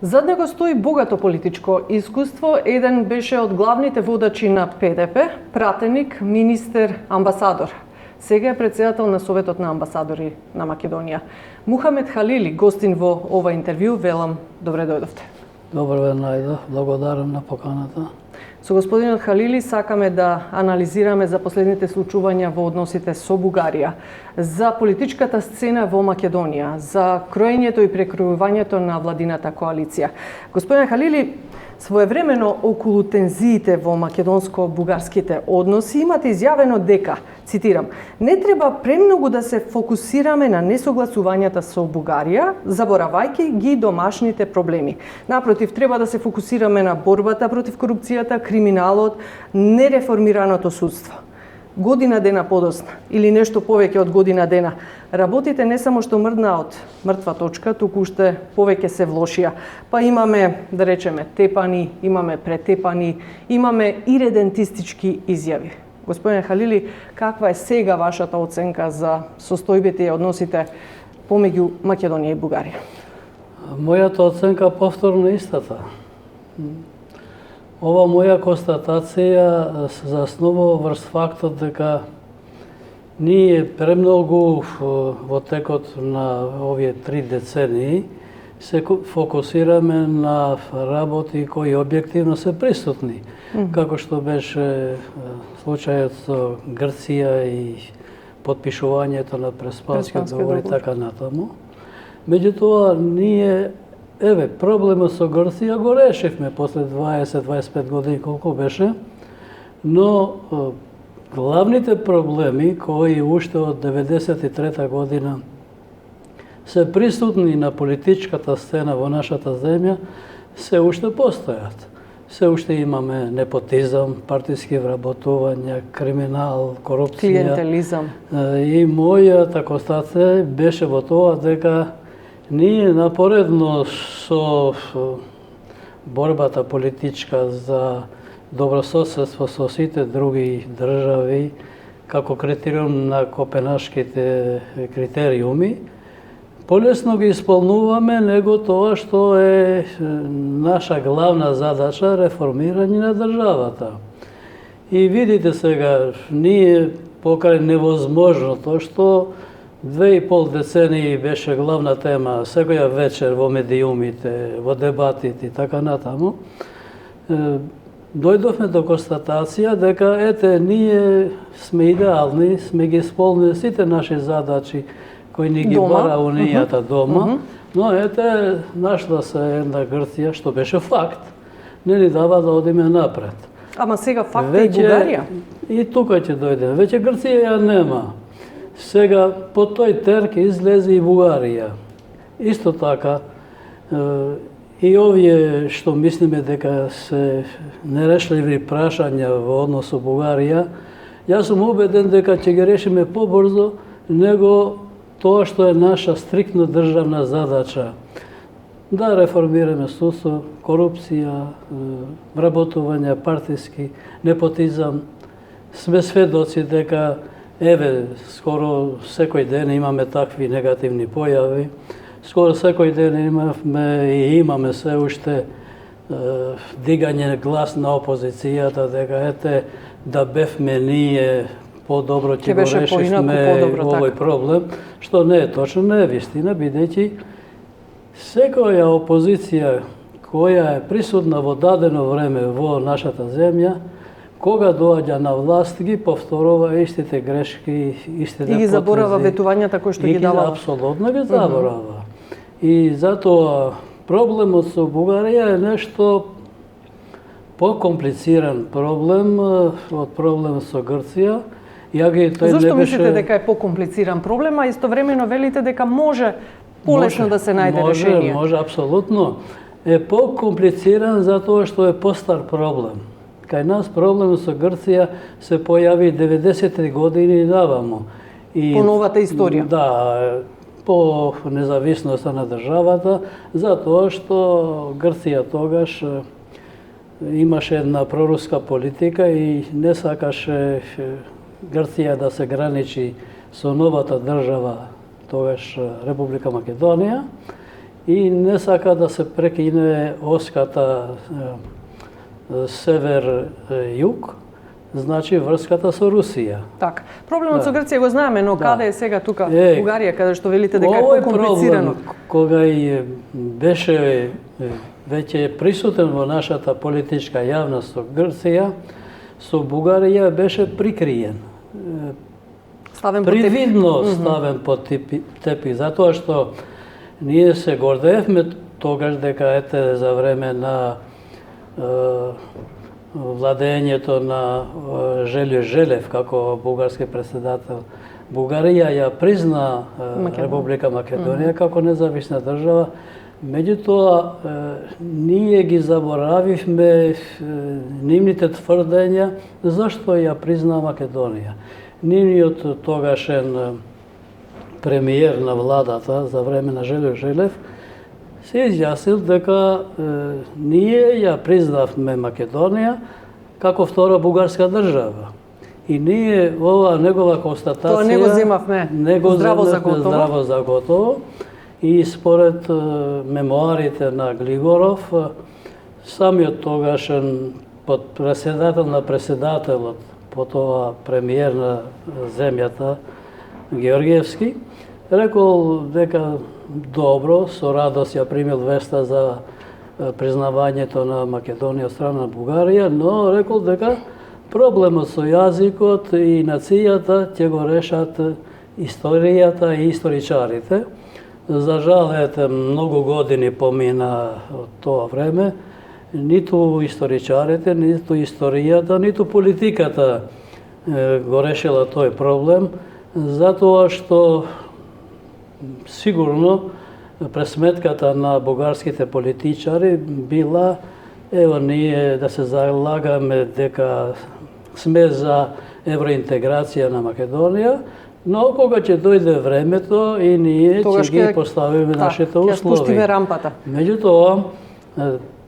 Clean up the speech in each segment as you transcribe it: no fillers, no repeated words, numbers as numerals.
Зад него стои богато политичко искуство. Еден беше од главните водачи на ПДП, пратеник, министер, амбасадор. Сега е председател на Советот на амбасадори на Македонија. Мухамед Халили, гостин во ова интервју, велам, добре дојдовте. Добро ве најдов, благодарам на поканата. Со господинот Халили сакаме да анализираме за последните случувања во односите со Бугарија, за политичката сцена во Македонија, за кроењето и прекројувањето на владината коалиција. Господин Халили, своевремено околу тензиите во македонско-бугарските односи имате изјавено дека, цитирам, не треба премногу да се фокусираме на несогласувањата со Бугарија, заборавајќи ги домашните проблеми. Напротив, треба да се фокусираме на борбата против корупцијата, криминалот, нереформираното судство. Година дена подосна, или нешто повеќе од година дена, работите не само што мрдна од мртва точка, туку уште повеќе се влошија. Па имаме, да речеме, тепани, имаме претепани, имаме иредентистички изјави. Господин Халили, каква е сега вашата оценка за состојбите и односите помеѓу Македонија и Бугарија? Мојата оценка повторно истата. Ова моја констатација се заснова врз фактот дека ние премногу во текот на овие 3 децении се фокусираме на работи кои објективно се присутни, како што беше случајот со Грција и потпишувањето на Преспански договор и така натаму. Меѓутоа, ние проблемот со Грција го решивме после 20-25 години колку беше, но главните проблеми кои уште од 93 година се присутни на политичката сцена во нашата земја, се уште постојат. Се уште имаме непотизам, партиски вработувања, криминал, корупција. Клиентелизам. И мојата констатација беше во тоа дека ние напоредно со борбата политичка за добрососедство со сите други држави, како критериум на копенашките критериуми, полесно ги исполнуваме него тоа што е наша главна задача, реформирање на државата. И видите сега, ние покрај невозможното што 2,5 децении беше главна тема секоја вечер во медиумите, во дебатите и така натаму, дојдовме до констатација дека ние сме идеални, сме ги исполнили сите наши задачи кои ни ги бара Унијата дома, но нашла се една Грција што беше факт, не ни дава да одиме напред. Ама сега факт е и Бугарија. И тука ќе дојде. Веќе Грција ја нема. Сега по тој терк излезе и Бугарија. Исто така, и овие што мислиме дека се нерешливи прашања во однос со Бугарија, јас сум убеден дека ќе ги решиме побрзо него тоа што е наша стриктно државна задача. Да реформираме судство, корупција, вработување партиски, непотизам. Сме сведоци дека скоро секој ден имаме такви негативни појави. Скоро секој ден имаме се уште дигање глас на опозицијата, дека да бевме ние подобро ќе го решивме овој проблем, што не е точно, не е вистина, бидејќи секоја опозиција која е присутна во дадено време во нашата земја, кога доаѓа на власт, ги повторува истите грешки, истите потези. И ги заборава ветувањата кои што ги давала. Апсолутно ги заборава. И затоа проблемот со Бугарија е нешто покомплициран проблем од проблемот со Грција. Зошто мислите дека е покомплициран проблем, а истовремено велите дека може полесно да се најде решение? Може, апсолутно. Е покомплициран затоа што е постар проблем. Кај нас проблемот со Грција се појави 90 години наваму. По новата историја? Да, по независноста на државата, затоа што Грција тогаш имаше една проруска политика и не сакаше Грција да се граничи со новата држава, тогаш Република Македонија, и не сака да се прекине оската север-југ, значи врската со Русија. Така. Проблемот со Грција го знаеме, но каде е сега тука Бугарија, каде што велите дека е Овој покомплицирано? проблем, кога и беше веќе присутен во нашата политичка јавност со Грција, со Бугарија беше прикриен. Ставен под тепих. Привидно ставен под тепих, затоа што ние се гордеевме тогаш дека ете за време на владењето на Желјо Желев како бугарски председател, Бугарија ја призна Република Македонија како независна држава. Меѓутоа, ние ги заборавивме нивните тврдења зашто ја призна Македонија. Нивниот тогашен премиер на владата за време на Желјо Желев се изјаснил дека ние ја признавме Македонија како втора бугарска држава. И ние ова негова констатација Тоа не го земавме здраво за готово. И според мемуарите на Глигоров, самиот тогашен председател на председателот, потоа премиер на земјата Георгиевски, рекол дека добро, со радост ја примил веста за признавањето на Македонија од страна на Бугарија, но рекол дека проблемот со јазикот и нацијата ќе го решат историјата и историчарите. За жал, многу години помина од тоа време, ниту историчарите, ниту историјата, ниту политиката го решила тој проблем, затоа што сигурно пресметката на бугарските политичари била ево ние да се залагаме дека сме за евроинтеграција на Македонија, но кога ќе дојде времето и ние ќе ги поставиме нашите услови. Ќе спуштиме рампата. Меѓутоа,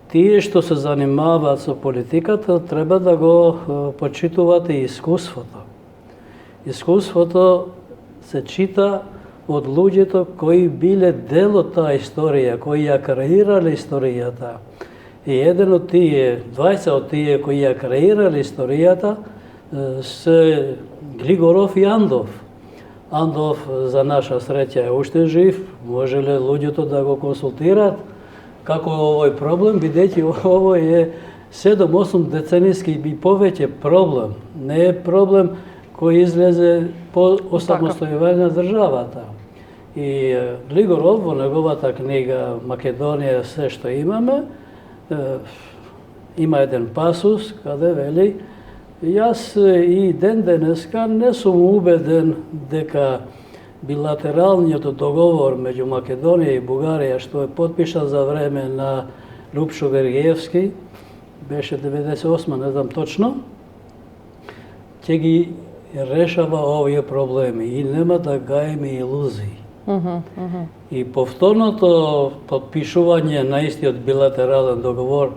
тие што се занимаваат со политиката треба да го почитуваат и искуството. Искуството се чита од луѓето кои биле дел од таа историја, кои ја креирале историјата. И еден од тие, двајца од тие кои ја креирале историјата се Глигоров и Андов. Андов, за наша среќа, е уште жив, можеле луѓето да го консултираат како овој проблем, бидејќи овој е 7-8 деценијски и повеќе проблем. Не е проблем кој излезе по осамостојување на државата. И Глигоров во неговата книга Македонија се што имаме, има еден пасус каде вели: јас и ден денеска не сум убеден дека билатералниот договор меѓу Македонија и Бугарија што е потпишан за време на Лупшо Гергиевски, беше 98, не знам точно, ќе ги решава овие проблеми и нема да гаиме илузии. И повторното подпишување на истиот билатерален договор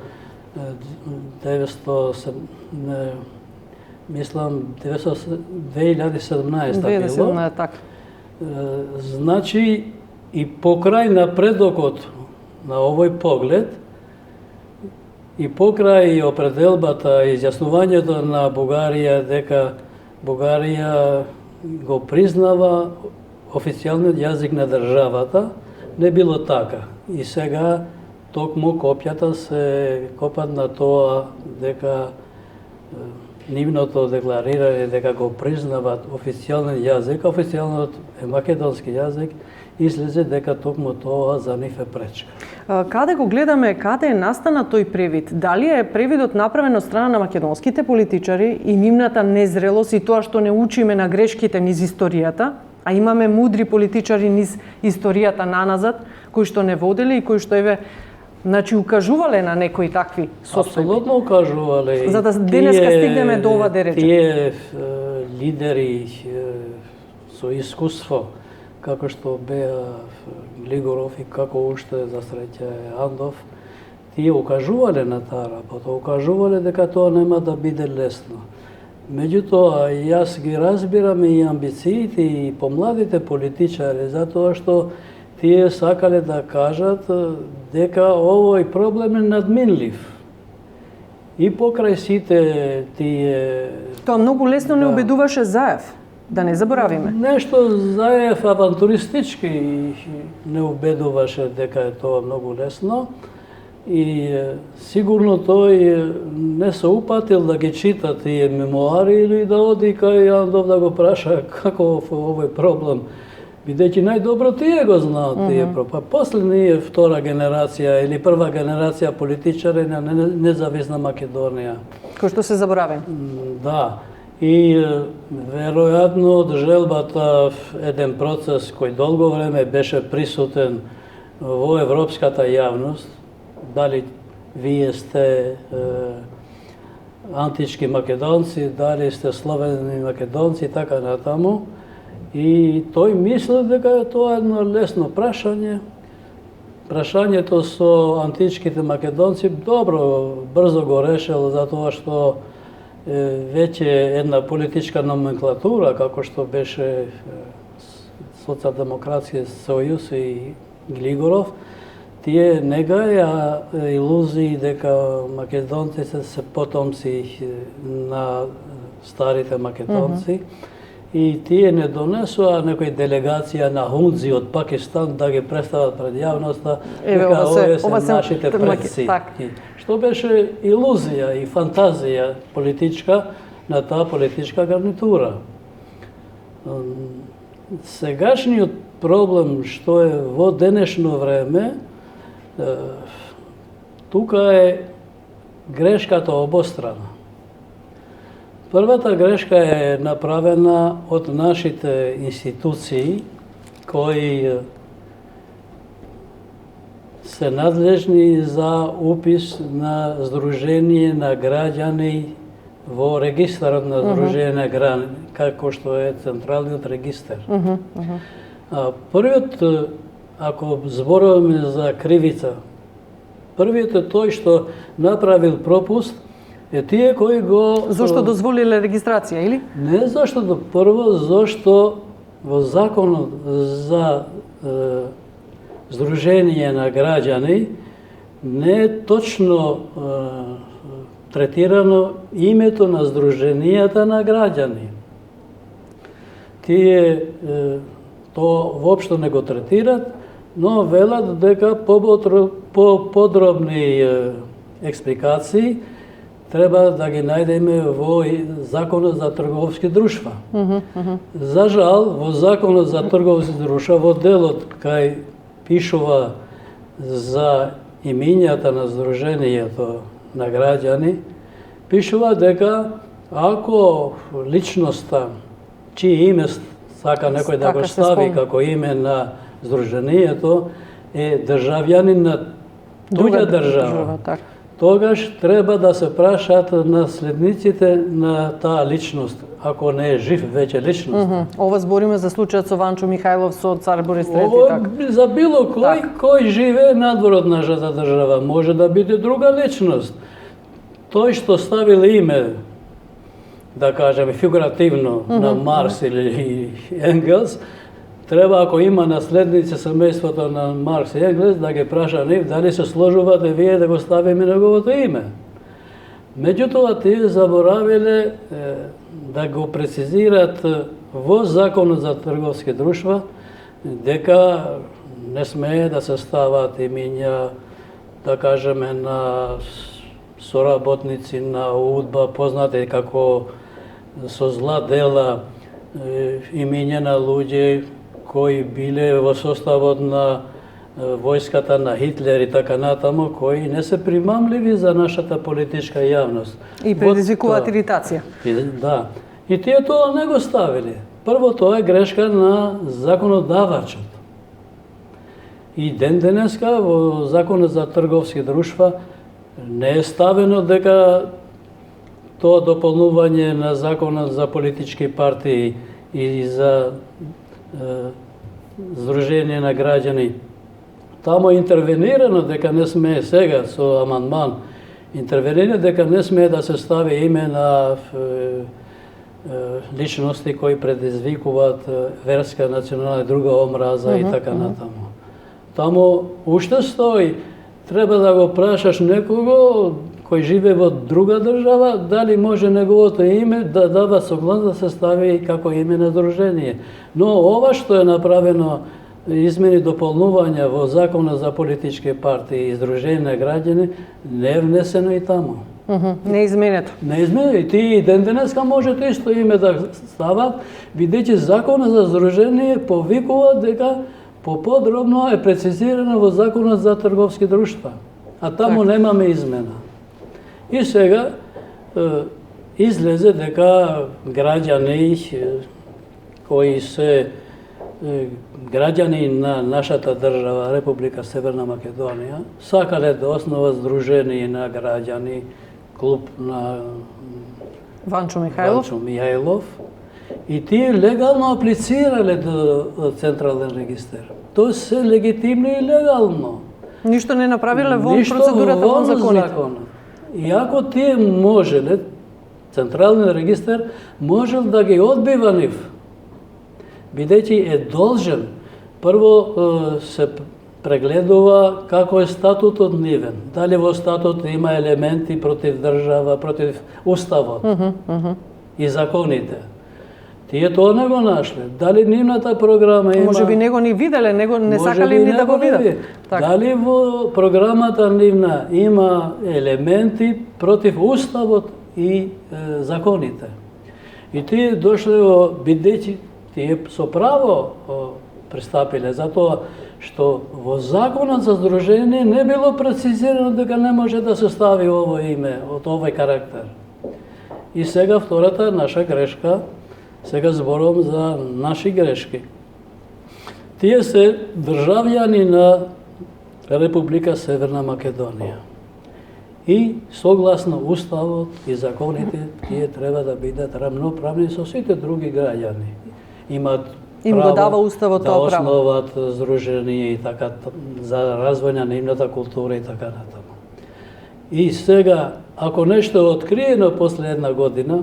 2017 било. Така. Значи и покрај напредокот на овој поглед и покрај определбата и изјаснувањето на Бугарија дека Бугарија го признава официјалниот јазик на државата, не било така. И сега токму копјата се копат на тоа дека нивното декларирање дека го признават официјален јазик, официјалниот е македонски јазик, излезе дека токму тоа за нив е пречка. Каде го гледаме, каде е настана тој превид? Дали е превидот направен од страна на македонските политичари и нивната незрелост и тоа што не учиме на грешките низ историјата, а имаме мудри политичари низ историјата наназад, кои што не воделе и кои што укажувале на некои такви состојби. Апсолутно укажувале. За да денеска стигнеме до ова, да речем. Тие лидери со искуство, како што беа Глигоров и како уште за среќа е Андов, тие укажувале на таа работа, укажувале дека тоа нема да биде лесно. Меѓутоа, јас ги разбирам и амбициите и помладите политичари, затоа што тие сакале да кажат дека овој проблем е надминлив. И покрај сите тие... Тоа многу лесно не убедуваше Заев, да не заборавиме. Нешто Заев авантуристички не убедуваше дека е тоа многу лесно. И сигурно тој не се упатил да ги чита тие мемуари или да оди кај Андов да го праша како овој проблем. Бидејќи најдобро тие го знаат тие проблеми. После ние втора генерација или прва генерација политичари на независна Македонија. Кој што се заборавен. Да. И веројатно од желбата еден процес кој долго време беше присутен во европската јавност, дали вие сте антички македонци, дали сте словени македонци и така натаму. И тој мисли дека тоа е едно лесно прашање. Прашањето со античките македонци добро, брзо го решил, затоа што веќе една политичка номенклатура, како што беше Социјалдемократски сојуз и Глигоров, тие не гаја илузии дека македонците се потомци на старите македонци. И тие не донесоа некој делегација на хунзи од Пакистан да ги представат пред јавноста дека овие се нашите предци. Што беше илузија и фантазија политичка на таа политичка гарнитура. Сегашниот проблем што е во денешно време, тука е грешката обострана. Првата грешка е направена од нашите институции кои се надлежни за упис на Сдружение на граѓани во регистарот на Сдружение на граѓани, како што е Централниот регистар. Првиот, ако зборуваме за кривица, првиот е тој што направил пропуст, е тие кои го... Зошто дозволиле регистрација, или? Не зашто, прво, зашто во законот за Сдружение на граѓани не е точно третирано името на Сдруженијата на граѓани. Тие тоа воопшто не го третират, но велат дека по подробни експликации треба да ги најдеме во Законот за трговски друштва. За жал, во Законот за трговски друштва, во делот кај пишува за имињата на Сдруженијето на граѓани, пишува дека ако личноста, чие име сака некој да го стави како име на Сдруженијето, е државјанин на друга држава, тогаш треба да се прашаат наследниците на таа личност, ако не е жив веќе личност. Ова збориме за случајот со Ванчо Михајлов со цар Борис III. Ова за било кој живее надвор од нашата држава, може да биде друга личност. Тој што ставил име, да кажеме фигуративно, на Марс или Енгелс, треба, ако има наследници семејството на Маркс и Енгелс, да ги праша нив дали се сложувате вие да го ставиме неговото име. Меѓутоа, тие заборавиле да го прецизираат во Законот за трговски друштва дека не смее да се стават имиња, да кажеме, на соработници на УДБА, познати како со зла дела, имиња на луѓе кои биле во составот на војската на Хитлер и така натаму, кои не се примамливи за нашата политичка јавност. И предизвикуваат иритација. Да. И тие тоа не го ставиле. Прво, тоа е грешка на законодавачот. И ден денеска во Законот за трговски друштва не е ставено дека тоа дополнување на Законот за политички партии и за Сдружение на граѓани. Тамо интервенирано дека не смее сега со амандман, интервенирано дека не смее да се стави име на личности кои предизвикуваат верска, национална и друга омраза и така натаму. Тамо уште стои, треба да го прашаш некого кој живе во друга држава, дали може неговото име да дава согласност да се стави како име на здружение. Но ова што е направено, измени дополнувања во Законот за политички партии и здружени на граѓани, не е внесено и тамо. Не изменето. Не изменето. И ти и ден денеска можете исто име да стават, бидејќи Законот за здружение повикува дека поподробно е прецизирано во Законот за трговски друштва. А тамо немаме измена. И сега излезе дека граѓани кои се граѓани на нашата држава, Република Северна Македонија, сакале да основат здружение на граѓани, клуб на Ванчо Михајлов. И тие легално аплицирале до Централен регистер. Тоа се легитимно и легално. Ништо не направиле во процедурата во законите. И ако тие можеле, Централен регистер можел да ги одбива нив, бидејќи е должен, прво се прегледува како е статутот нивен. Дали во статут има елементи против држава, против уставот и законите. Тие тоа не го нашле. Дали нивната програма има... Може би не го ни виделе, не сакале ни да го видат. Дали во програмата нивна има елементи против уставот и законите. И тие дошле во, бидејќи тие со право пристапиле, затоа што во Законот за здружение не било прецизирано дека не може да се стави ово име од овој карактер. И сега втората наша грешка, сега зборувам за наши грешки. Тие се државјани на Република Северна Македонија. И согласно уставот и законите, тие треба да бидат рамноправни со сите други граѓани. Имат им го дава уставот да тоа право. основат здружение и така за развој на нивната култура и така натаму. И сега, ако нешто е откриено после една година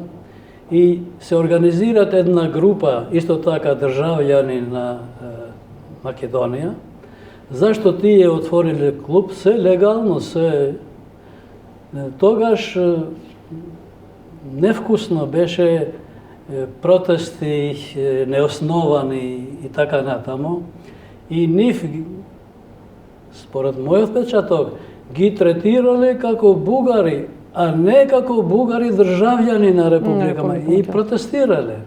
и се организират една група, исто така државјани на Македонија, зашто тие отвориле клуб, се легално, се тогаш невкусно беше протести неосновани и така натаму. И нив, според мојот впечаток, ги третирале како бугари, а не како бугари државјани на Република. И протестирале.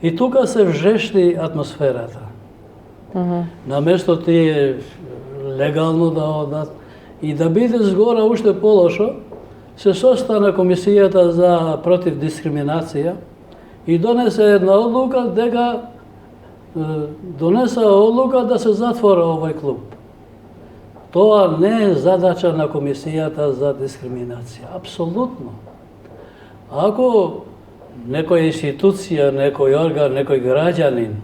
И тука се вжешти атмосферата. Наместо тие легално да одат и да биде згора уште полошо, се состана Комисијата за против дискриминација и донесе една одлука дека да се затвора овој клуб. Тоа не е задача на Комисијата за дискриминација. Апсолутно. Ако некоја институција, некој орган, некој граѓанин,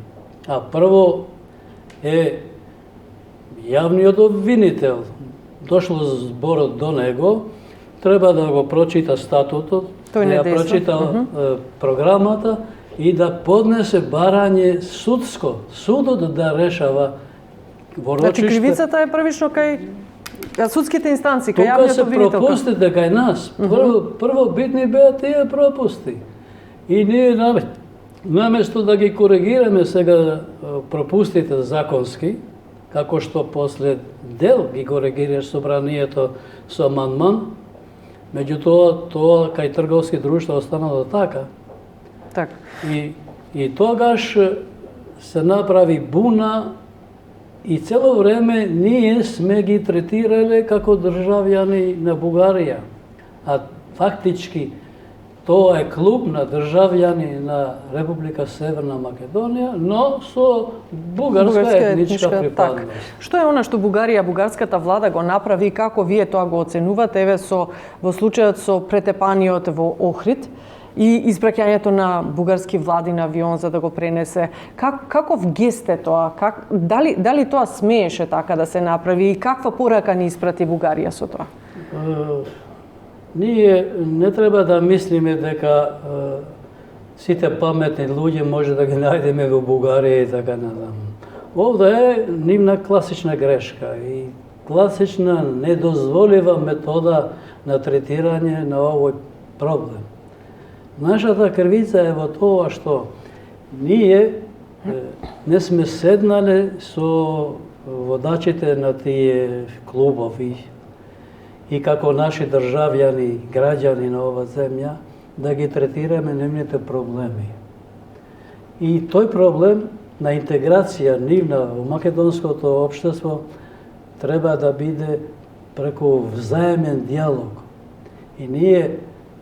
а прво е јавниот обвинител, дошло зборот до него, треба да го прочита статутот, да ја прочита програмата и да поднесе барање судско. Судот да решава во рочиште. Значи кривицата е првично кај судските инстанции, кај јавниот обвинител. Тука се пропустите кај нас. Прво битни беа тие пропусти. И ние наместо да ги коригираме сега пропустите законски, како што после дел ги коригираш собранието со амандман, меѓутоа тоа кај трговски друштва останало така. Така. И тогаш се направи буна и цело време ние сме ги третирале како државјани на Бугарија. А фактички тоа е клуб на државјани на Република Северна Македонија, но со бугарска етничка припадност. Што е она што Бугарија, бугарската влада го направи и како вие тоа го оценувате, еве во случајот со претепаниот во Охрид и испраќањето на бугарски влади на авион за да го пренесе? Каков гест е тоа? Дали тоа смееше така да се направи и каква порака ни испрати Бугарија со тоа? Ние не треба да мислиме дека сите паметни луѓе може да ги најдеме во Бугарија и така натаму. Ovdje je nivna klasična greška i klasična nedozvoljiva metoda na tretiranje na ovoj problem. Naša ta krivica je v to, što ne sme sednali so vodačite na tije klubovi i kako naši državljani, građani na ova zemlja, da gi tretirаме нивните проблеми. И тој проблем на интеграција нивна во македонското општество треба да биде преку взаемен диалог. И ние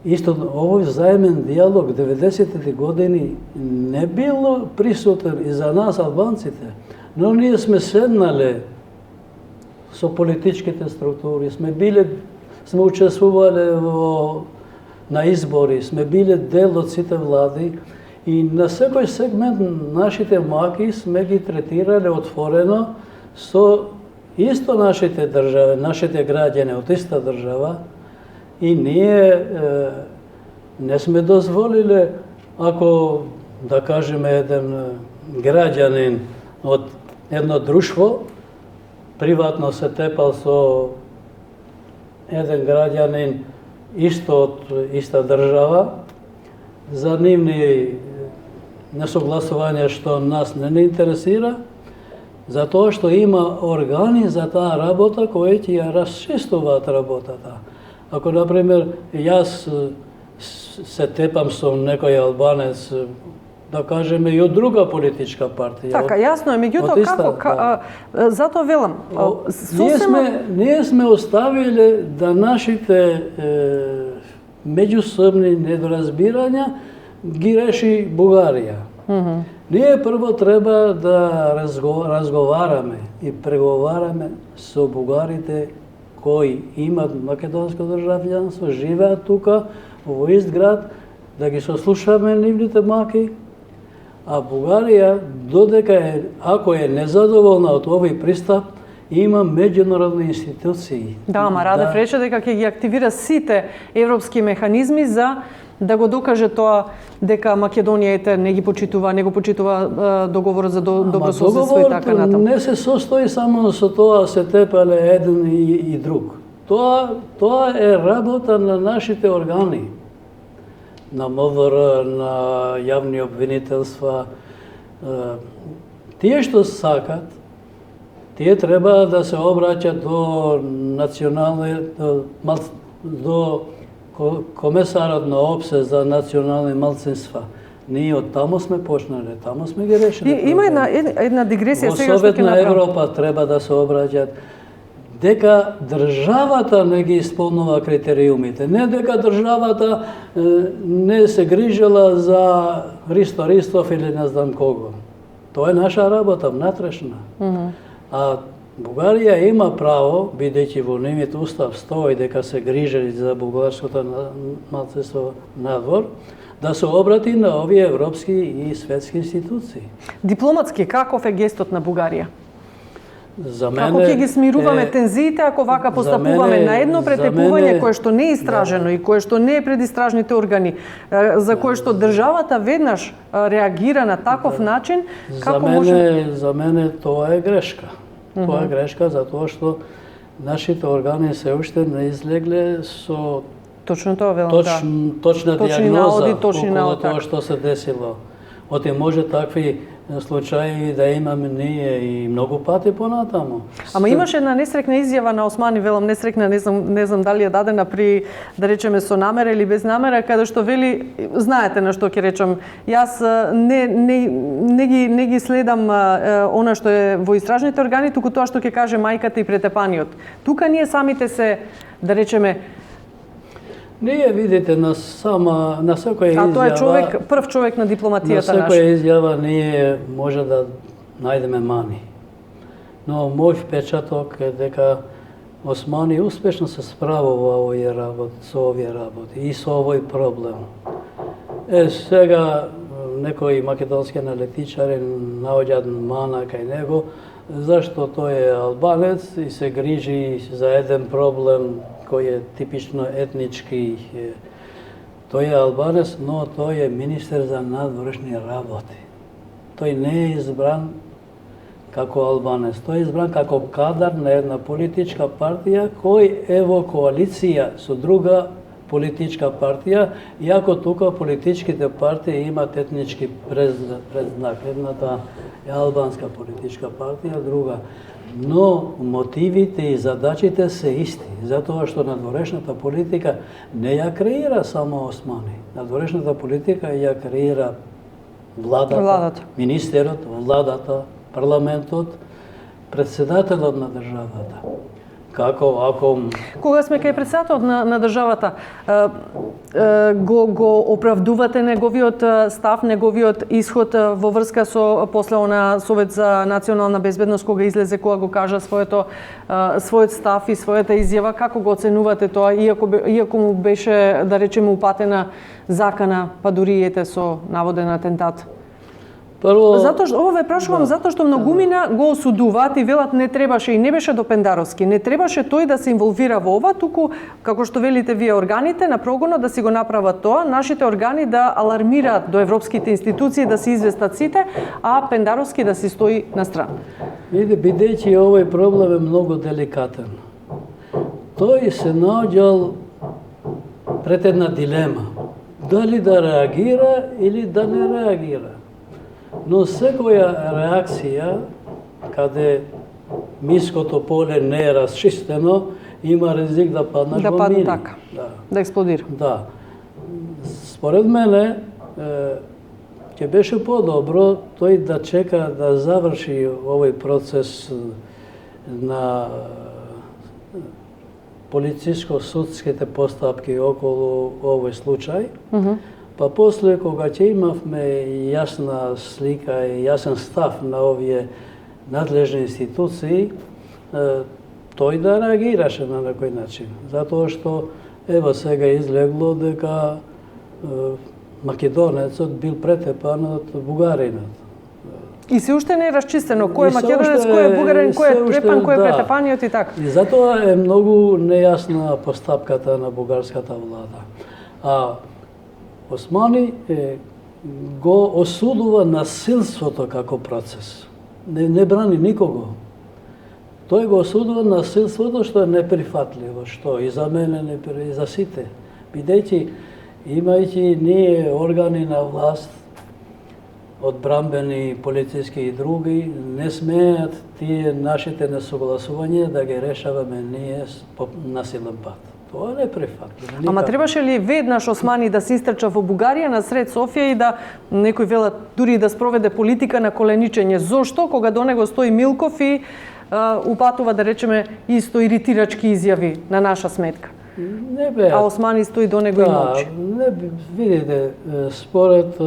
исто овој взаемен диалог 90-те години не било присутен и за нас албанците, но ние сме седнале со политичките структури, сме учествувале на избори, сме биле дел од сите влади и на секој сегмент нашите маки сме ги третирале отворено со исто нашите држави, нашите граѓани од иста држава и ние не сме дозволиле ако, да кажеме, еден граѓанин од едно друштво приватно се тепал со еден граѓанин исто од иста држава, за нивни несогласувања што нас не интересира, затоа што има органи за таа работа кои ќе ја расчистуваат работата. Ако, например, јас се тепам со некој албанец, да кажеме и од друга политичка партија. Така, јасно е, меѓутоа како затоа велам, ние сме оставиле да нашите меѓусобни недоразбирања ги реши Бугарија. Ние прво треба да разговараме и преговараме со бугарите кои имат македонско државјанство, живеат тука во ист град, да ги сослушаме нивните маки, а Бугарија, додека ако е незадоволна од овој пристап, има меѓународни институции. Да, ама Радев рече дека ќе ги активира сите европски механизми за да го докаже тоа дека Македонија не ги почитува, не го почитува договорот за добрососедство и така натаму. Не се состои само со тоа се тепале еден и друг. Тоа е работа на нашите органи, на МВР, на јавни обвинителства. Тие што сакат, тие треба да се обраќат до комесарот на ОПСЕ за национални малцинства. Ние од таму сме почнале, таму сме ги решили. Има една дигресија сега што ќе направам. Во Советна Европа треба да се обраќат дека државата не ги исполнува критериумите, не дека државата не се грижела за Христо Ристов или не знам кого. Тоа е наша работа, внатрешна. А Бугарија има право, бидејќи во нивниот устав стои дека се грижи за бугарското малцинство надвор, да се обрати на овие европски и светски институции. Дипломатски, каков е гестот на Бугарија? За мене како ќе ги смируваме тензиите ако вака постапуваме на едно претепување кое што не е истражено и кое што не е пред истражните органи, за кое што државата веднаш реагира на таков начин, како може? За мене тоа е грешка. Тоа е грешка затоа што нашите органи се уште не излегле со точно тоа велам, точна диагноза околу тоа што се десило. Оти може такви случаи да имаме ние и многу пати понатаму. Ама имаше една несрекна изјава на Османи, велам несрекна, не знам дали е дадена при, да речеме, со намера или без намера, каде што вели, знаете на што ќе речам, јас не ги следам она што е во истражните органи, туку тоа што ќе каже мајката и претепаниот. Тука ние самите се, да речеме, ние, видите, на секоја изјава... А тоа е прв човек на дипломатијата наша. На секоја изјава ние може да најдеме мани. Но мој впечаток е дека Османи успешно се справува со овие работи и со овој проблем. Сега некои македонски аналитичари наоѓаат мана кај него, зашто тој е албанец и се грижи за еден проблем кој е типично етнички. Тој е албанец, но тој е министер за надворешни работи. Тој не е избран како албанец. Тој е избран како кадар на една политичка партија кој е во коалиција со друга политичка партија, иако тука политичките партии имат етнички предзнак. Едната е албанска политичка партија, друга. Но мотивите и задачите се исти, затоа што надворешната политика не ја креира само Османи. Надворешната политика ја креира владата, министерот, владата, парламентот, председателот на државата. Кога сме кај председателот на државата, го оправдувате неговиот став, неговиот исход во врска со после на Совет за национална безбедност, кога излезе, кога го кажа својот став и својата изјава, како го оценувате тоа, иако му беше, да речеме, упатена закана, па дури ете со наводен атентат? Прво, затоа што ова ве прашувам затоа што многумина го осудуваат и велат не требаше и не беше до Пендаровски, не требаше тој да се инволвира во ова, туку како што велите вие органите на прогонот да си го направат тоа, нашите органи да алармираат до европските институции да се известат сите, а Пендаровски да си стои на страна. Бидејќи овој проблем е многу деликатен. Тој се наоѓал пред една дилема, дали да реагира или да не реагира. Но секоја реакција, каде миското поле не е расчистено, има ризик да паднеш во мини. Така, да експлодира. Да. Според мене, ќе беше подобро тој да чека да заврши овој процес на полициско-судските постапки околу овој случај, па после кога ќе имавме јасна слика и јасен став на овие надлежни институции, тој да реагираше на некој начин. Затоа што ево сега излегло дека македонецот бил претепан од бугаринот. И се уште не е расчистено кој е македонец, кој е бугарин, кој е препан, кој е претепаниот и така. И затоа е многу нејасна постапката на бугарската влада. А Османи го осудува насилството како процес. Не брани никого. Тој го осудува насилството што е неприфатливо, што и за мене, и за сите. Бидејќи, имајќи ние органи на власт, одбранбени, полициски и други, не смеат тие нашите несогласувања да ги решаваме ние по насилен пат. Тоа не прифатливо. Ама требаше ли веднаш Османи да се истрча во Бугарија насред Софија и да некој велат дури да спроведе политика на коленичење? Зошто кога до него стои Милков и упатува, да речеме, исто иритирачки изјави на наша сметка? Не бе. А Османи стои до него и молчи. Не видите, според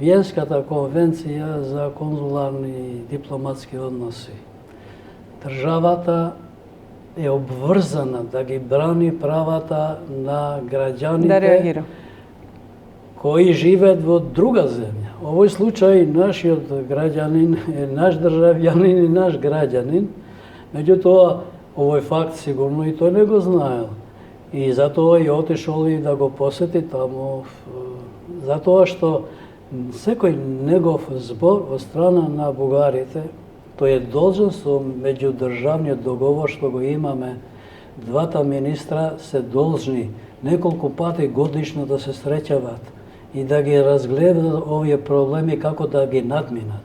Виенската конвенција за конзуларни и дипломатски односи, државата е обврзана да ги брани правата на граѓаните да реагира, кои живеат во друга земја. Овој случај нашиот граѓанин е наш државјанин и наш граѓанин, меѓутоа овој факт сигурно и тој не го знаел. И затоа и отишол и да го посети таму, затоа што секој негов збор од страна на бугарите, тој е должен со меѓудржавниот договор што го имаме. Двата министра се должни неколку пати годишно да се среќават и да ги разгледат овие проблеми како да ги надминат.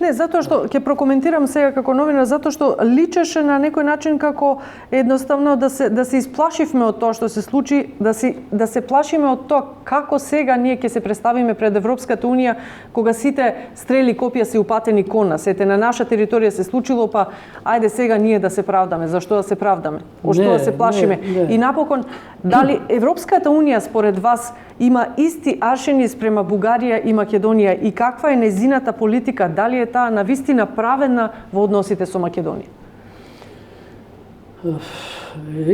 Не, затоа што ќе прокоментирам сега како новинар, затоа што личеше на некој начин како едноставно да се исплашивме од тоа што се случи, да се плашиме од тоа како сега ние ќе се представиме пред Европската унија кога сите стрели копија се упатени кон нас. Ете на наша територија се случило, па ајде сега ние да се правдаме. Зашто да се правдаме? Од што да се плашиме? Не. И напокон, дали Европската унија според вас има исти аршини спрема Бугарија и Македонија и каква е незината политика? Дали е таа навистина праведна во односите со Македонија?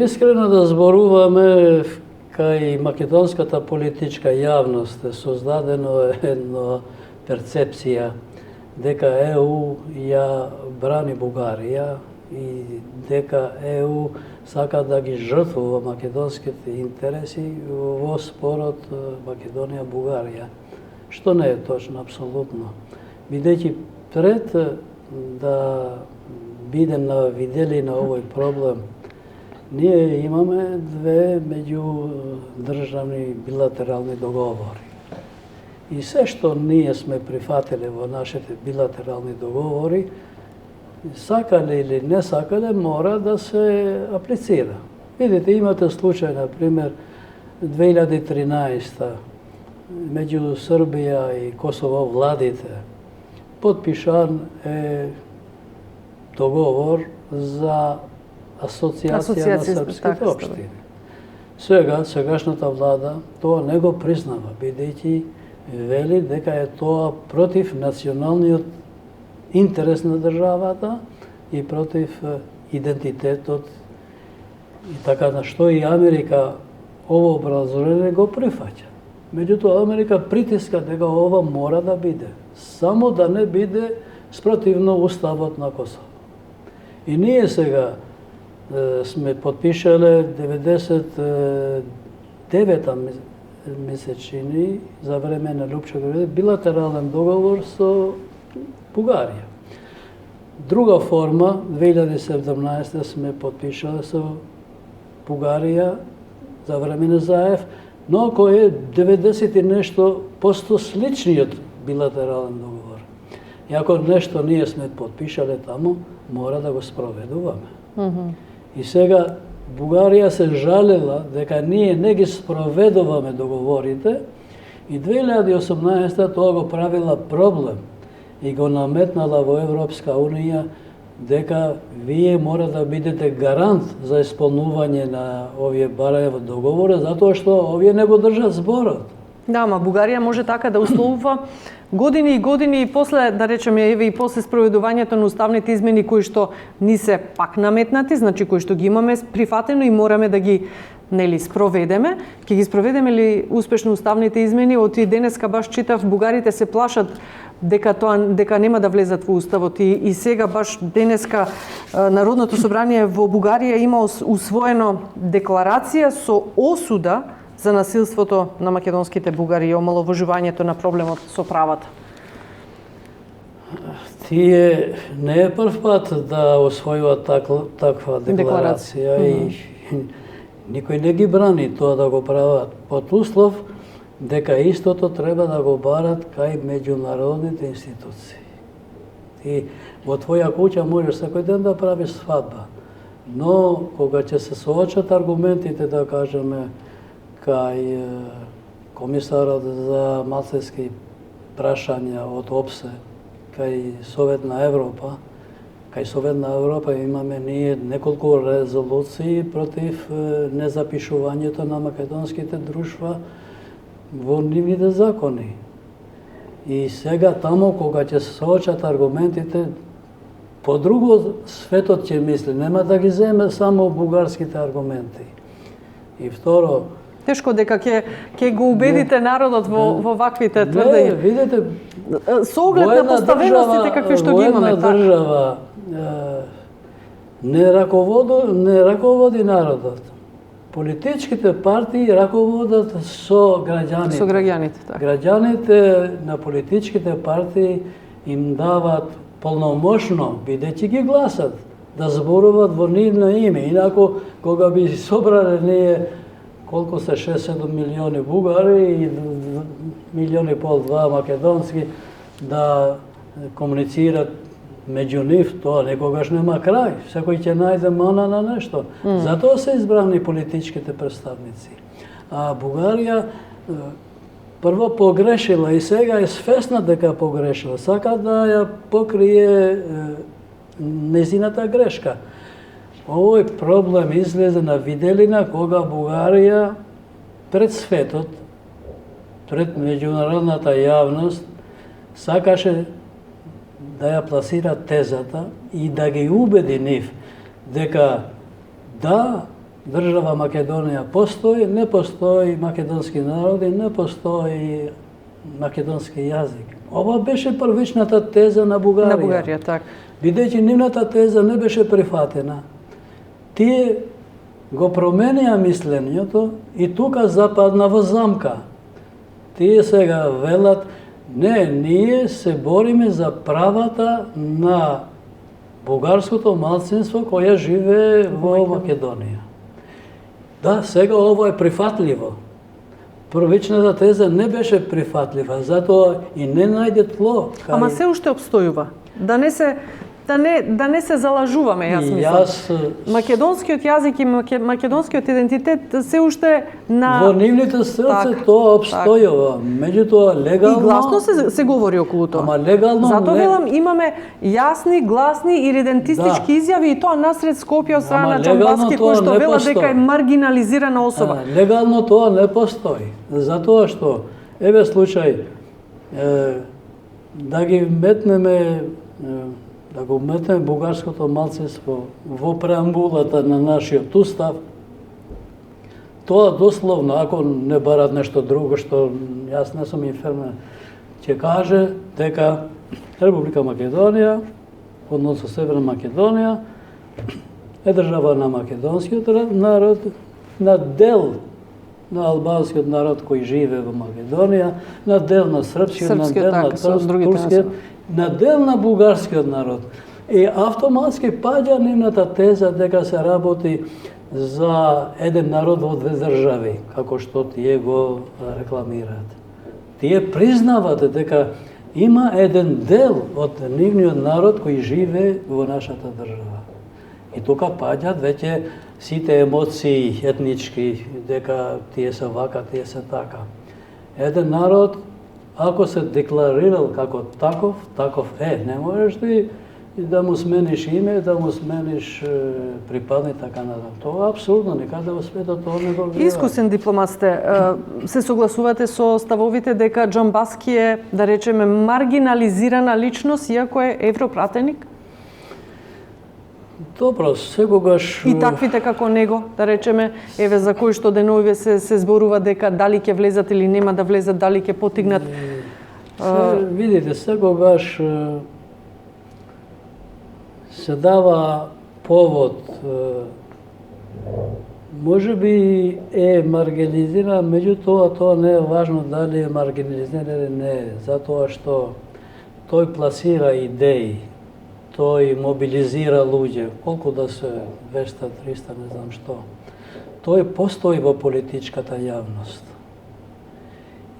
Искрено да зборуваме, кај македонската политичка јавност е создадено една перцепција дека ЕУ ја брани Бугарија и дека ЕУ сака да ги жртвува македонските интереси во спорот Македонија-Бугарија, што не е точно апсолутно. Бидејќи Пред да бидем видели на овој проблем, ние имаме две меѓудржавни билатерални договори. И се што ние сме прифатили во нашите билатерални договори, сакале или не сакале, мора да се аплицира. Видите, имате случај, например, 2013 меѓу Србија и Косово владите подпишан е договор за асоциација на српските општини. Сега, сегашната влада тоа не го признава, бидејќи вели дека е тоа против националниот интерес на државата и против идентитетот. И така на што и Америка ово образување го прифаќа. Меѓутоа, Америка притиска дека ова мора да биде, само да не биде спротивно уставот на Косово. И ние сега сме подпишале 99-та месечини за време на Лупчо Грибоедов билатерален договор со Бугарија. Друга форма, 2017 сме подпишале со Бугарија за време на Заев, но кој е 90 и нешто посто сличниот билатерален договор. И ако нешто ние сме подпишале таму, мора да го спроведуваме. И сега Бугарија се жалела дека ние не ги спроведуваме договорите и 2018 тоа го правила проблем и го наметнала во Европска Унија дека вие мора да бидете гарант за исполнување на овие барања во договора, затоа што овие не го држат зборот. Да, ама Бугарија може така да условува години и години и после, да речеме, еве и после спроведувањето на уставните измени кои што ни се пак наметнати, значи кои што ги имаме прифатено и мораме да ги спроведеме. Ќе ги спроведеме ли успешно уставните измени? Од и денеска баш читав, бугарите се плашат дека нема да влезат во уставот и сега баш денеска Народното собрание во Бугарија има усвоено декларација со осуда за насилството на македонските бугари и омаловажувањето на проблемот со правата. Тие не е прв пат да освојуваат таква декларација и никој не ги брани тоа да го прават, под услов дека истото треба да го барат кај меѓународните институции. Ти во твоја куќа можеш секој ден да правиш свадба, но кога ќе се соочат аргументите, да кажеме, кај комисарот за малцински прашања од ОПСЕ, кај Совет на Европа, имаме ние неколку резолуции против незапишувањето на македонските друштва во нивните закони. И сега тамо кога ќе се соочат аргументите, по друго светот ќе мисли, нема да ги земе само бугарските аргументи. И второ, тешко дека ќе го убедите народот во ваквите тврдења. Не, видите, со оглед на поставеностите какви што ги имаме. Во една држава не раководи народот. Политичките партии раководат со граѓаните. Со граѓаните, така. Граѓаните на политичките партии им дават полномошно, бидејќи ги гласат, да зборуваат во нивно име. Инаку, кога би собрале ние колку се 6-7 милиони бугари и 1,5-2 македонски да комуницират меѓу нив, тоа некогаш нема крај. Секој ќе најде мана на нешто. Затоа се избрани политичките представници. А Бугарија прво погрешила и сега е свесна дека погрешила. Сака да ја покрие незината грешка. Овој проблем излезе на виделина кога Бугарија пред светот, пред меѓународната јавност, сакаше да ја пласира тезата и да ги убеди нив дека да, држава Македонија постои, не постои македонски народ и не постои македонски јазик. Ова беше првичната теза на Бугарија. На Бугарија, така. Бидејќи нивната теза не беше прифатена, тие го променија мислењето и тука западна во замка. Тие сега велат Не, ние се бориме за правата на бугарското малцинство кое живее во Македонија. Да, сега ово е прифатливо. Првичната теза не беше прифатлива, затоа и не најде тло. Ама се уште обстојува. Да не се залажуваме, јас мислам. Македонскиот јазик и македонскиот идентитет се уште на... Во нивните срце тоа обстојува. Меѓутоа, легално... И гласно се говори околу тоа. Ама легално... Затоа велам, имаме јасни, гласни и идентистички изјави и тоа насред Скопје од страна на Џамбаски, кој што вела дека е маргинализирана особа. Легално тоа не постои. Затоа што, еве случај, да ги метнеме да го метнеме бугарското малцинство во преамбулата на нашиот устав, тоа дословно, ако не барат нешто друго, што јас не сум информиран, ќе каже дека Република Македонија, односно Северна Македонија, е држава на македонскиот народ, на дел на албанскиот народ кој живее во Македонија, на дел на српскиот, на дел на турскиот, на дел на бугарскиот народ. И автоматски паѓа нивната теза дека се работи за еден народ во две држави, како што тие го рекламираат. Тие признавате дека има еден дел од нивниот народ кој живее во нашата држава. И тука паѓаат веќе сите емоции етнички, дека тие се вака, тие се така. Еден народ, ако се декларирал како таков, таков е. Не можеш ти да му смениш име, да му смениш припадник, така натаму. Тоа е абсурдно, никаде во светот тоа не го гледа. Искусен дипломат сте. Се согласувате со ставовите дека Џамбаски е, да речеме, маргинализирана личност, иако е европратеник? Добро, секогаш... И таквите како него, да речеме, еве за кои што деновиве се зборува дека дали ќе влезат или нема да влезат, дали ќе потигнат... Видите, секогаш се дава повод, може би е маргинализиран, меѓутоа тоа не е важно дали е маргинализиран или не е, затоа што тој пласира идеи, тој мобилизира луѓе, колку да се 200, 300, не знам што. Тој постои во политичката јавност.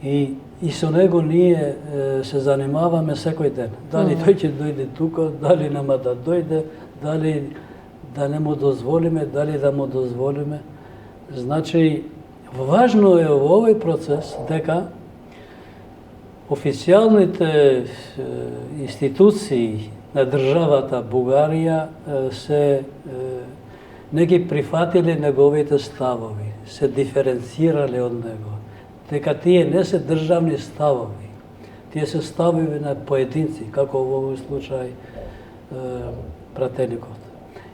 И со него ние се занимаваме секој ден. Дали тој ќе дојде тука, дали нема да дојде, дали да не му дозволиме, дали да му дозволиме. Значи, важно е во овој процес дека официјалните институции на државата Бугарија се не ги прифатиле неговите ставови, се диференцирале од него. Дека тие не се државни ставови, тие се ставови на поединци, како во овој случај пратеникот.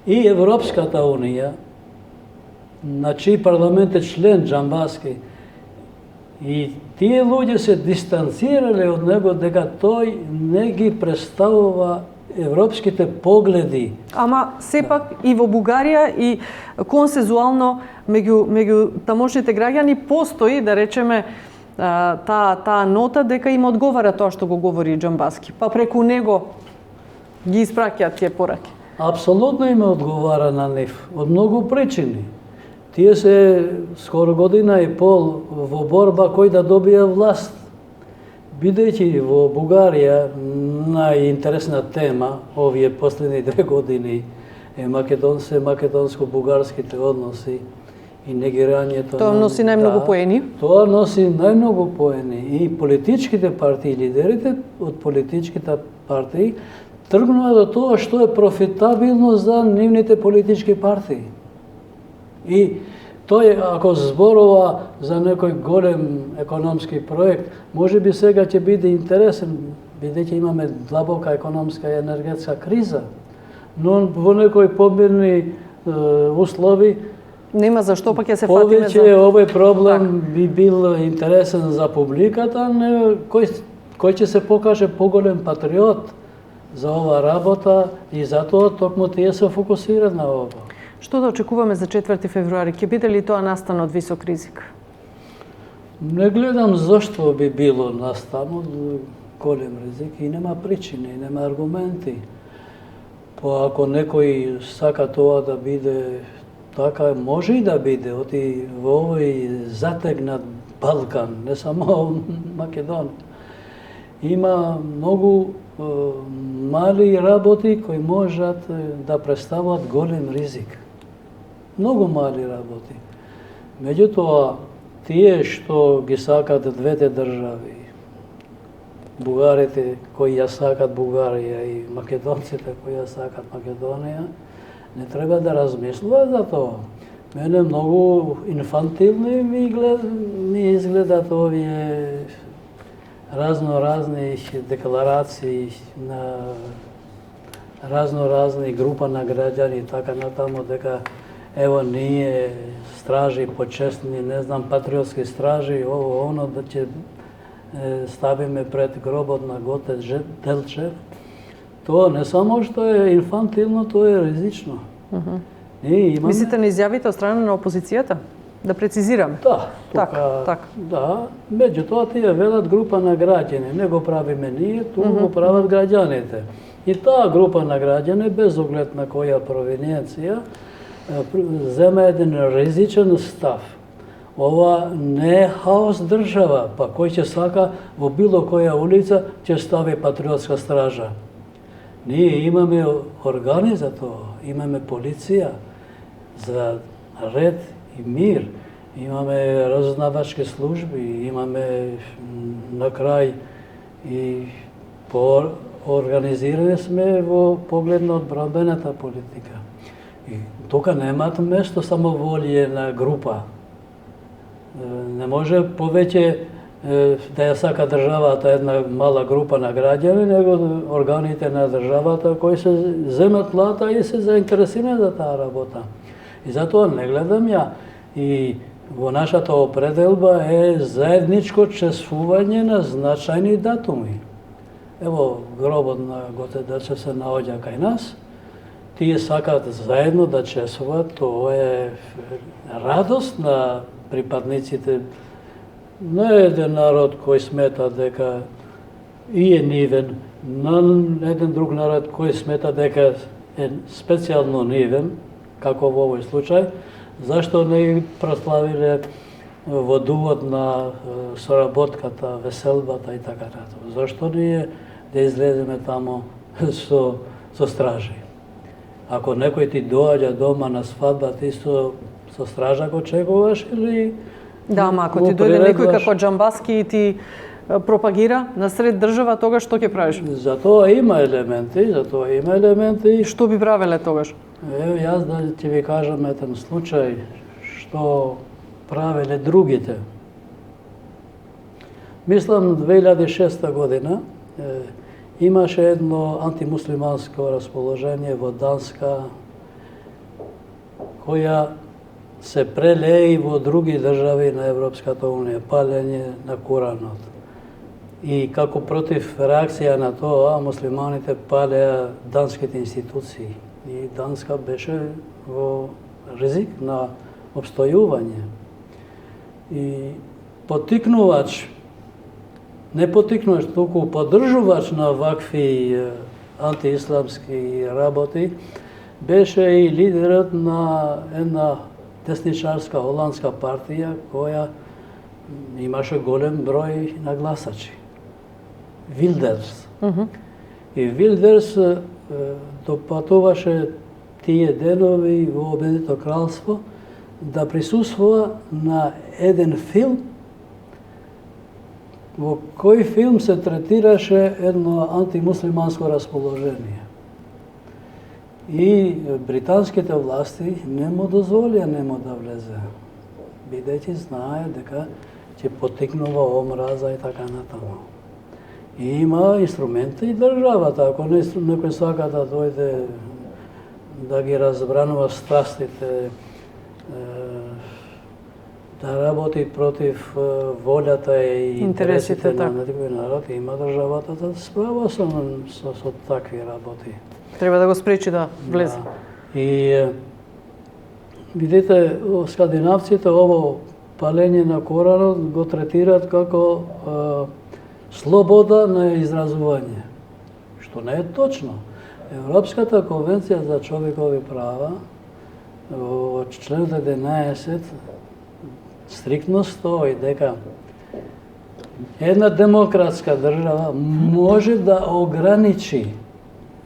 И Европската Унија, на чиј парламент е член Џамбаски, и тие луѓе се дистанцирале од него дека тој не ги представува европските погледи. Ама сепак и во Бугарија и консензуално меѓу тамошните граѓани постои, да речеме, таа нота дека им одговара тоа што го говори Џамбаски, па преку него ги испраќаат тие пораки. Апсолутно им одговара на нив, од многу причини. Тие се скоро година и пол во борба кој да добија власт. Бидејќи во Бугарија најинтересна тема овие последни 2 години е македонско-бугарските односи и негирањето. Тоа носи најмногу поени? Тоа носи најмногу поени и политичките партии, лидерите од политичките партии тргнува до тоа што е профитабилно за нивните политички партии. И тој, ако зборува за некој голем економски проект, може би сега ќе биде интересен, бидејќи имаме длабока економска и енергетска криза, но во некои помирни услови нема зашто па ќе се фатиме за... Повеќе овој проблем би бил интересен за публиката, кој ќе се покаже поголем патриот за ова работа и затоа токму тие се фокусираат на ова. Што да очекуваме за 4 февруари? Ќе биде ли тоа настан од висок ризик? Не гледам зашто би било настан од голем ризик и нема причини, нема аргументи. Ако некој сака тоа да биде така, може и да биде, оти во овој затегнат Балкан, не само Македонија. Има многу мали работи кои можат да представат голем ризик. Многу мали работи. Меѓутоа, тие што ги сакат двете држави, бугарите кои ја сакат Бугарија и македонците кои ја сакат Македонија, не треба да размислуваат за тоа. Мене многу инфантилни ми изгледат овие разни декларации на разни група на граѓани, така натаму, дека ево ние стражи почесни, не знам, патриотски стражи, ово, оно, да ќе ставиме пред гробот на Гоце Делчев. Тоа не само што е инфантилно, тоа е ризично. Мислите на изјавите од страна на опозицијата? Да прецизираме. Да, така. Да, меѓутоа тие велат група на граѓани, не го правиме ние, туку го прават граѓаните. И таа група на граѓани, без оглед на која провиненција, зема еден ризичен став. Ова не е хаос држава, па кој ќе сака во било која улица ќе стави патриотска стража. Ние имаме органи за тоа, имаме полиција за ред и мир, имаме разузнавачки служби, имаме на крај и организирани сме во поглед на одбранбената политика. И тука немаат место самоволие на група. Не може повеќе да ја сака државата една мала група на граѓани, него органите на државата кои се земат плата и се заинтересирани за таа работа. И затоа не гледам ја и во нашата определба е заедничко чествување на значајни датуми. Ево, гробот на Гоце Делчев се наоѓа кај нас, тие сакаат заедно да чествуваат, тоа е радост на припадниците на еден народ кој смета дека и е нивен, на еден друг народ кој смета дека е специјално нивен, како во овој случај, зашто не ги прославиле во дувот на соработката, веселбата и така натаму. Зашто ние да излеземе таму со стражи? Ако некој ти доаѓа дома на свадба, ти со стража го чекуваш или... Да, ама ако ти дојде некој како Џамбаски и ти пропагира насред држава, тогаш што ќе правиш? Затоа има елементи. Што би правеле тогаш? Ево, јас да ќе ви кажам еден случај што правеле другите. Мислам 2006 година имаше едно антимуслиманско расположение во Данска која се прелеи во други држави на Европската унија, палење на Куранот. И како против реакција на тоа, муслиманите палеа данските институции. И Данска беше во ризик на обстојување. И не потикнувач, туку поддржувач на вакви антиисламски работи, беше и лидерот на една десничарска холандска партија која имаше голем број на гласачи. Вилдерс. И Вилдерс допатуваше тие денови во Обединето кралство да присуствува на еден филм во кој филм се третираше едно антимуслиманско расположение. И британските власти не му дозволија да влезе, бидејќи знае дека ќе потикнува омраза и така натаму. И има инструменти и државата, ако некој сака да дојде да ги разбранува страстите, да работи против волјата и интересите на некој народ, има државата да справа со такви работи. Треба да го спречи да влезе. Да. И видите, скандинавците ово палење на Коранот го третираат како слобода на изразување. Што не е точно. Европската конвенција за човекови права во членот 11 стриктно стои дека една демократска држава може да ограничи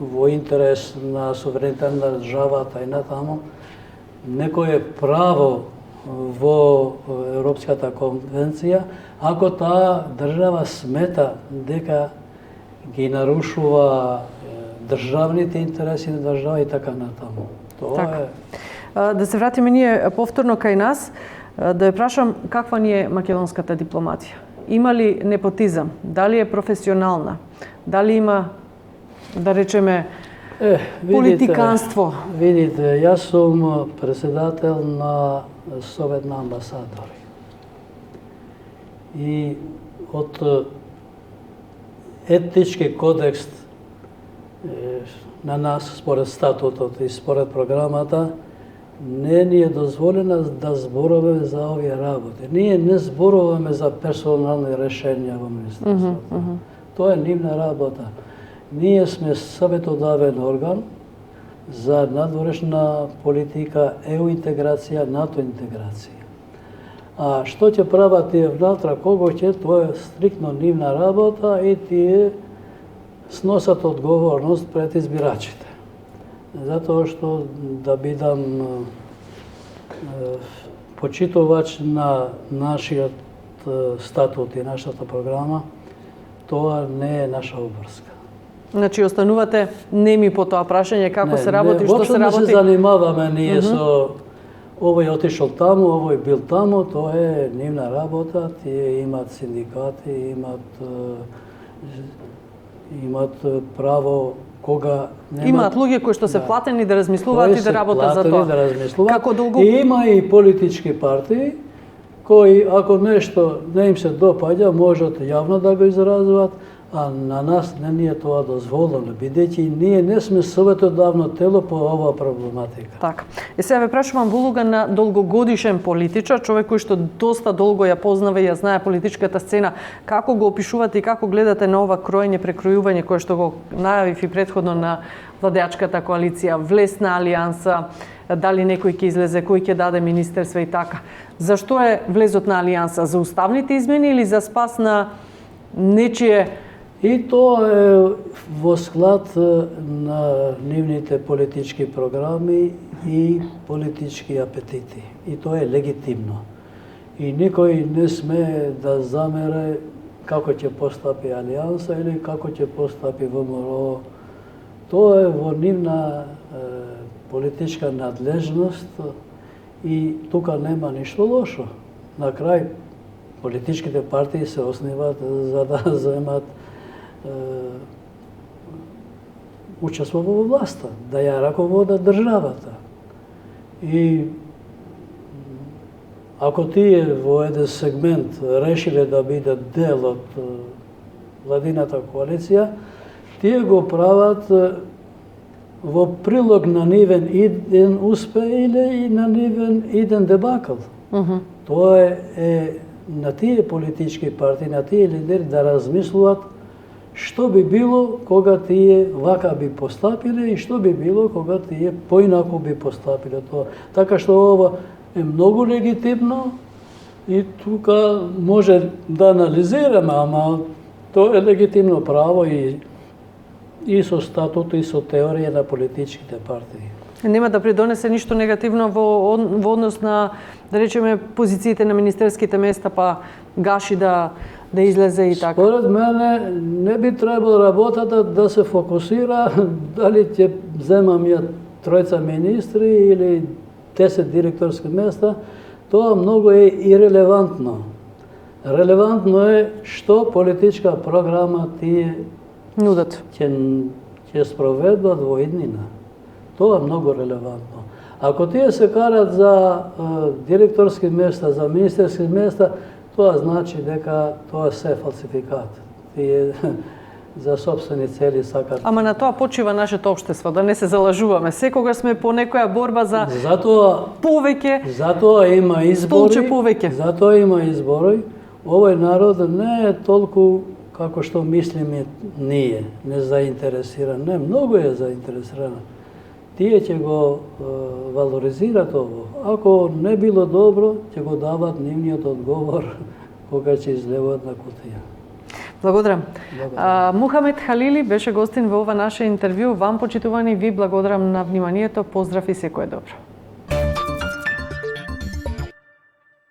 во интерес на суверенитет на државата и натаму некое право во Европската конвенција, ако таа држава смета дека ги нарушува државните интереси на држава и така натаму. Тоа Така. е. Да се вратиме ние повторно кај нас, да ја прашам каква ни е македонската дипломатија? Има ли непотизам? Дали е професионална? Дали има, да речеме, политиканство? Видите, јас сум председател на Совет на амбасадори. И од етички кодекс на нас, според статутот и според програмата, не ни е дозволено да зборуваме за овие работи. Ние не зборуваме за персонални решенија во министерството. Тоа е нивна работа. Ние сме съветодавен орган за надворешна политика, ЕУ интеграција, НАТО интеграција. А што ќе прават тие внатра, кого ќе, тоа е стриктно нивна работа и тие сносат одговорност пред избирачите. Затоа што да бидам почитувач на нашиот статут и нашата програма, тоа не е наша обврска. Значи, останувате неми по тоа прашање како се работи, што се работи. работи? Не се занимаваме ние со овој отишол таму, овој бил таму, тоа е нивна работа, тие имат синдикати, имат право кога немат... Имаат луѓе кои што се платени да размислуваат и да работат за тоа. Да размислуваат. Како долго... И има и политички партии кои, ако нешто не им се допаѓа, можат јавно да го изразуваат, а на нас не ни е тоа дозволено, бидејќи ние не сме советодавно тело по оваа проблематика. Така. И сега ве прашувам во улога на долгогодишен политичар, човек кој што доста долго ја познава и ја знае политичката сцена, како го опишувате и како гледате на ова кроење, прекројување кое што го најавив и претходно на владеачката коалиција, влесна алијанса, дали некој ќе излезе, кој ќе даде министерство и така. Зашто е влезот на алијанса? За уставните измени или за спас на нечие? И тоа е во склад на нивните политички програми и политички апетити. И тоа е легитимно. И никој не сме да замере како ќе постапи Алијанса или како ќе постапи ВМРО. Тоа е во нивна политичка надлежност и тука нема ништо лошо. На крај, политичките партии се основат за да земат учествува во власта, да ја раководат државата. И ако тие во еден сегмент решиле да бидат дел од владината коалиција, тие го прават во прилог на нивен иден успех или и на нивен иден дебакл. Тоа е на тие политички партии, на тие лидери да размислуваат што би било кога тие вака би постапиле и што би било кога тие поинаку би постапиле тоа. Така што ова е многу легитимно и тука може да анализираме, ама тоа е легитимно право и со статут и со теорија на политичките партии. Нема да придонесе ништо негативно во однос на, да речеме, позициите на министерските места, па гаши да излезе и така. Според мене не би требало работата да се фокусира дали ќе земам ја тројца министри или 10 директорски места. Тоа многу е ирелевантно. Релевантно е што политичка програма тие нудат. Ќе спроведат во иднина. Тоа е многу релевантно. Ако тие се карат за директорски места, за министерски места, тоа значи дека тоа се фалсификат. Тие за собствени цели сакат. Ама на тоа почива нашето општество, да не се залажуваме. Секогаш сме по некоја борба за повеќе. Затоа има избори. Столче повеќе. Затоа има избори. Овој народ не е толку како што мислиме ние, не заинтересиран. Не, многу е заинтересиран. Тие ќе го валоризират ово. Ако не било добро, ќе го дават нивниот одговор кога ќе излеват на кутија. Благодарам. Мухамед Халили беше гостин во ова наше интервју. Вам, почитувани, ви благодарам на вниманието. Поздрав и секое добро.